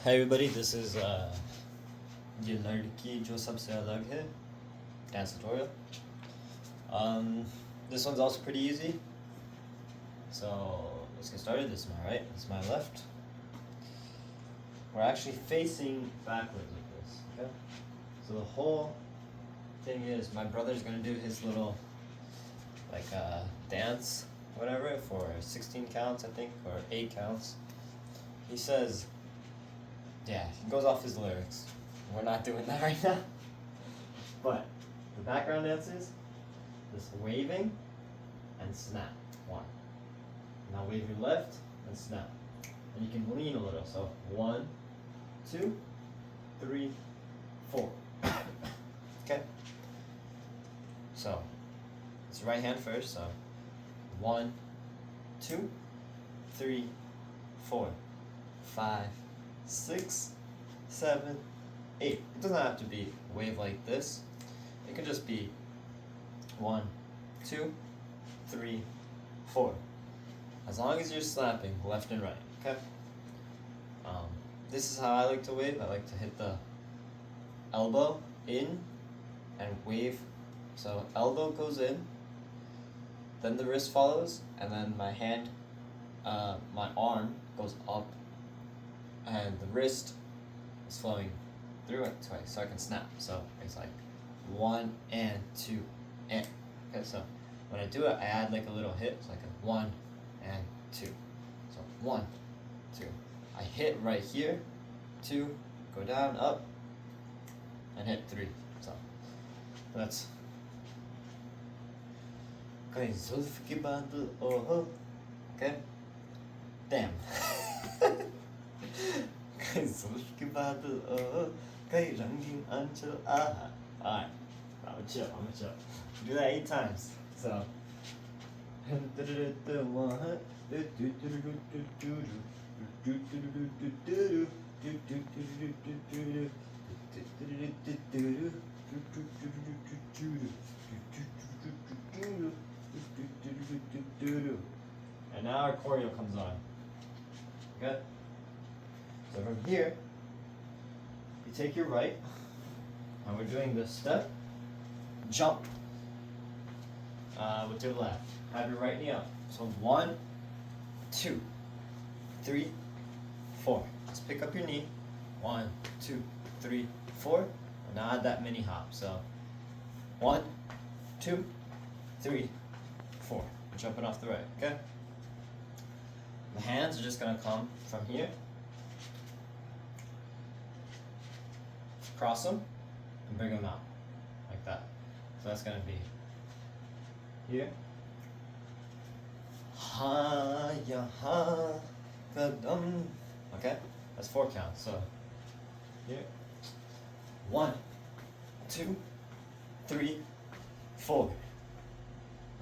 Hi everybody, this is ये ladki जो sabse alag है dance tutorial. This one's also pretty easy. So let's get started. This is my right, this is my left. We're actually facing backwards with this, okay? So the whole thing is my brother's gonna do his little like dance, whatever, for 16 counts I think, or 8 counts. He says, yeah, he goes off his lyrics. We're not doing that right now. But the background dance is this waving and snap. One. Now wave your left and snap. And you can lean a little. So 1, 2, 3, 4. Okay? So it's right hand first. So 1, 2, 3, 4, 5, 6, 7, 8. It doesn't have to be wave like this. It could just be 1, 2, 3, 4. As long as you're slapping left and right, okay? This is how I like to wave. I like to hit the elbow in and wave. So elbow goes in, then the wrist follows, and then my hand, my arm goes up, and the wrist is flowing through it twice, so I can snap. So it's like 1 and 2 and. Okay, so when I do it, I add like a little hit. It's like a 1 and 2. So 1, 2. I hit right here, 2, go down, up, and hit 3. So that's. Okay. Damn. Alright, I'm chill. Do that 8 times. So and now our choreo comes on. Okay? So from here, you take your right, and we're doing the step, jump with your left. Have your right knee up. So 1, 2, 3, 4. Just pick up your knee. 1, 2, 3, 4. And now add that mini hop. So 1, 2, 3, 4. Jumping off the right, okay? The hands are just gonna come from here, cross them, and bring them out, like that. So that's gonna be here. Ha ya ha kadam. Okay, that's 4 counts. So here, 1, 2, 3, 4.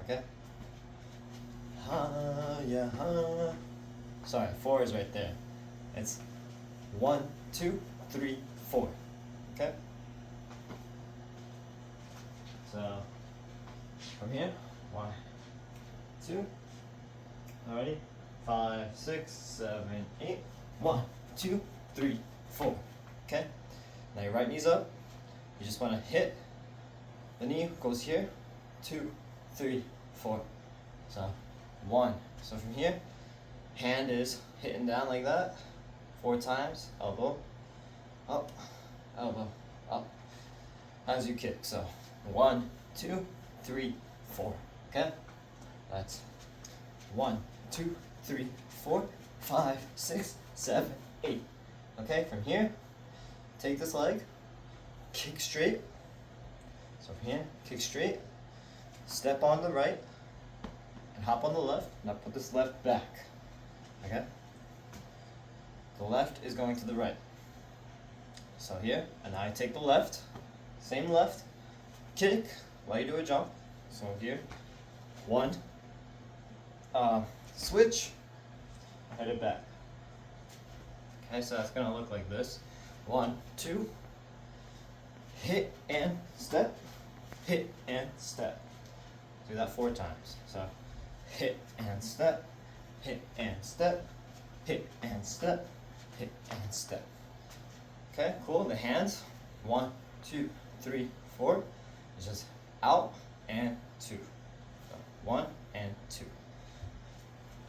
Okay. Ha ya ha. Sorry, 4 is right there. It's 1, 2, 3, 4. Okay? So, from here, 1, 2, alrighty, 5, 6, 7, 8, 1, 2, 3, 4. Okay? Now your right knee's up. You just want to hit the knee, goes here, 2, 3, 4. So, 1. So from here, hand is hitting down like that 4 times, elbow, up, elbow, up, as you kick. So 1, 2, 3, 4. Okay? That's 1, 2, 3, 4, 5, 6, 7, 8. Okay? From here, take this leg, kick straight. So from here, kick straight, step on the right, and hop on the left. Now put this left back. Okay? The left is going to the right. So here, and I take the left, same left, kick while you do a jump. So here, 1, switch, head it back. Okay, so that's gonna look like this. 1, 2, hit and step, hit and step. Do that 4 times. So hit and step, hit and step, hit and step, hit and step. Okay, cool. The hands, 1, 2, 3, 4. It's just out and 2. So 1 and 2.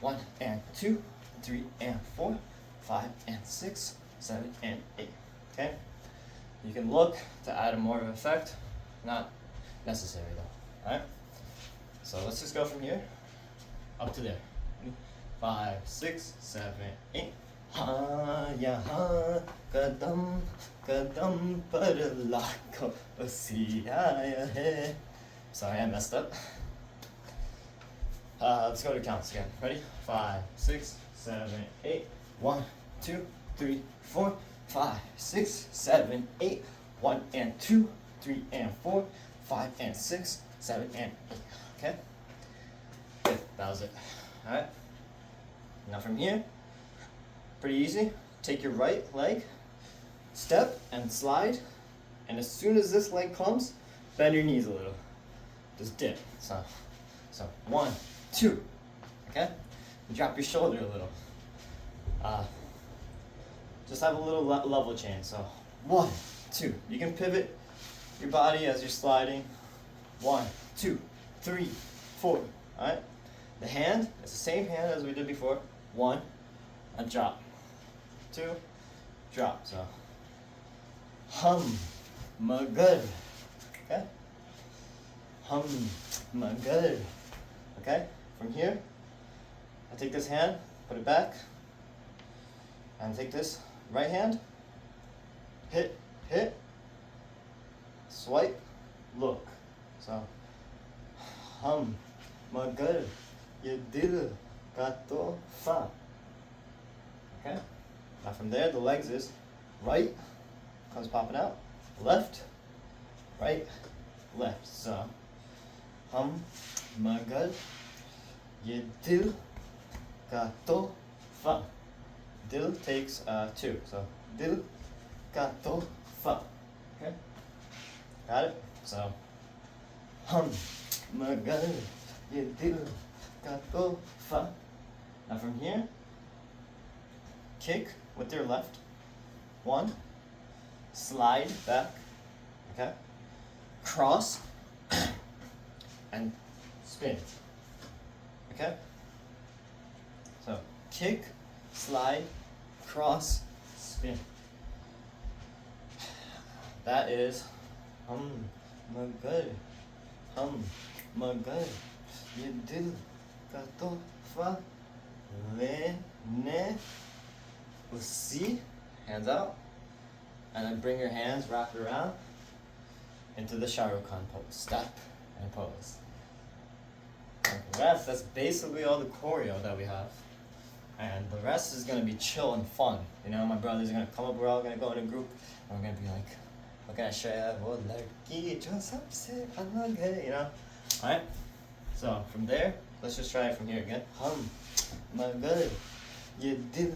1 and 2, 3 and 4, 5 and 6, 7 and 8. Okay? You can look to add more of an effect, not necessary though. Alright? So let's just go from here up to there. 5, 6, 7, 8. Ha ya ha kadam kadam par lakho siya hai. Sorry, I messed up. Let's go to counts again. Ready? 5, 6, 7, 8. 1, 2, 3, 4, 5, 6, 7, 8. 1 and 2, 3 and 4, 5 and 6, 7 and 8. Okay? Good. That was it. Alright? Now from here, pretty easy. Take your right leg, step and slide, and as soon as this leg comes, bend your knees a little. Just dip. So 1, 2. Okay? Drop your shoulder a little. Just have a little level change. So 1, 2. You can pivot your body as you're sliding. 1, 2, 3, 4. Alright? The hand, it's the same hand as we did before. 1, and drop. 2, drop. So good. Okay? Good. Okay? From here, I take this hand, put it back, and take this right hand, hit, swipe, look. So good. Ye dil ka to fa. Okay? Now from there, the legs is right, comes popping out, left, right, left. So good. Ye dil ka to fa. Dil takes 2. So dil ka to fa. Okay? Got it? So good. Ye dil ka to fa. Now from here, kick with your left. 1, slide back. Okay? Cross and spin. Okay? So kick, slide, cross, spin. That is good. Good. Ye dil ka to fa le ne usi. Hands out. And then bring your hands, wrap it around into the Shah Rukh Khan pose. Step and pose. And the rest, that's basically all the choreo that we have. And the rest is going to be chill and fun. You know, my brothers are going to come up, we're all going to go in a group, and we're going to be like, what can I show you? Oh, ladki, jo sabse alag hai, you know? Alright? So, from there, let's just try it from here again. Good. Ye dil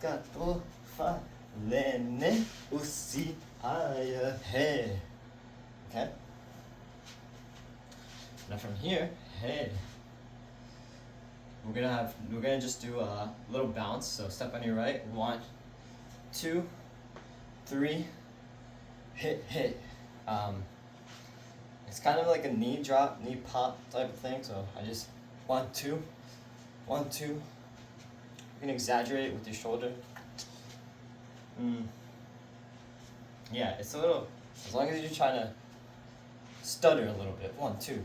ka to fa lene usi aaya hai. Okay? Now from here, head. We're gonna just do a little bounce. So step on your right. 1, 2, 3. Hit. It's kind of like a knee drop, knee pop type of thing. So I just 1, 2, 1, 2. You can exaggerate with your shoulder. Yeah, it's a little. As long as you're trying to stutter a little bit. 1, 2. 1,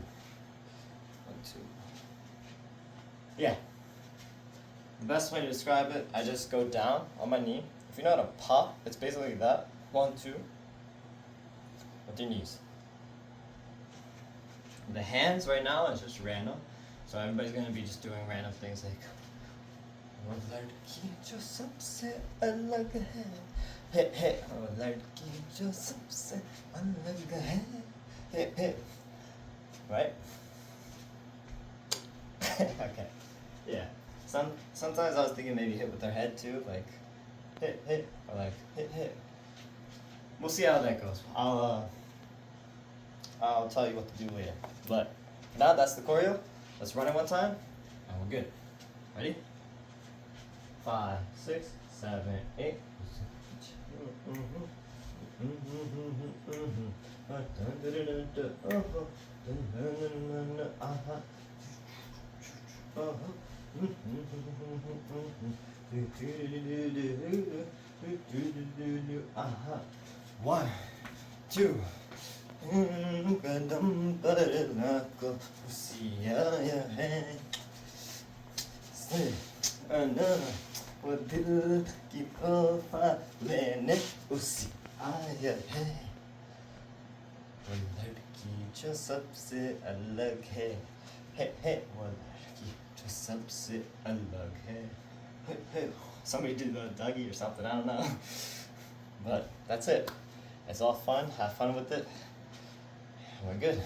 2. Yeah. The best way to describe it, I just go down on my knee. If you know how to pop, it's basically that. 1, 2. With your knees. The hands right now is just random. So everybody's going to be just doing random things like ladki jo sabse alag hai. Hey. Ladki jo sabse alag hai. Hey. Right? Okay. Yeah. Sometimes I was thinking maybe hit with their head too, like hit, or like hit. We'll see how that goes. I'll tell you what to do later. But now that's the choreo. Let's run it one time, and we're good. Ready? 5, 6, 7, 8. One, two. Kadam parla ko usiya hai se ana wo dil ki तोहफा लेने उसी आया है वो लड़की जो सबसे अलग है वो लड़की जो सबसे अलग है. Somebody did the Dougie or something, I don't know. But that's it. It's all fun. Have fun with it. We're good.